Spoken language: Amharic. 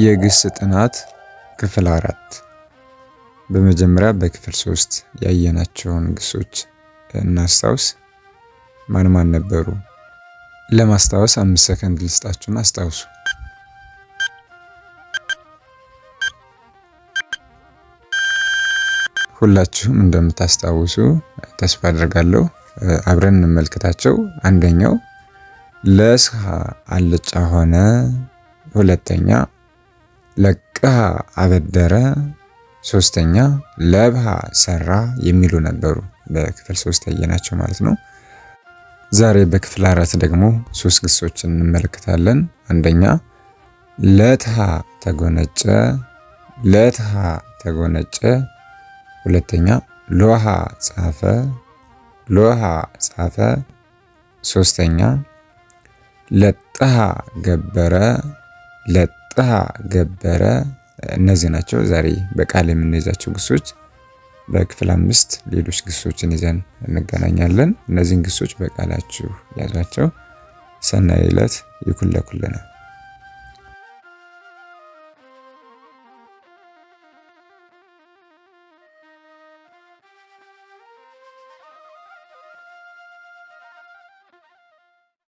የግስ ጥናት ክፍል 4 በመጀመሪያ በክፍል 3 ያየናቸውን ግሶች እናስታውስ። ማን ማን ነበሩ? ለማስታወስ 5 ሰከንድ ልስጣችሁና አስታውሱ። ሁላችሁም እንደምታስታውሱ ተስፋ አድርጋለሁ። አብረን እንመልከታቸው። አንደኛው ለስሃ አልጫ ሆነ፣ ሁለተኛ ለቅሃ አበደረ፣ ሶስተኛ ለብሃ ሰራ የሚሉ ነበሩ በክፍል 3 ያየናቸው ማለት ነው። ዛሬ በክፍል 4 ደግሞ 3 ግሶችን እንመለከታለን። አንደኛ ለትሃ ተጎነጨ፣ ለትሃ ተጎነጨ፣ ሁለተኛ ሎሃ ጻፈ፣ ሎሃ ጻፈ፣ ሶስተኛ ለጥሃ ገበረ፣ ለጥሃ ገበረ። እነዚህ ናቸው ዛሬ በቃል የምንይዛቸው ግሶች። በክፍል 5 ሌሎች ግሶችን ይዘን እንገናኛለን። እነዚህን ግሶች በቃላችሁ ያዟቸው። ሰናይ ዕለት ይኩን ለኩልነ።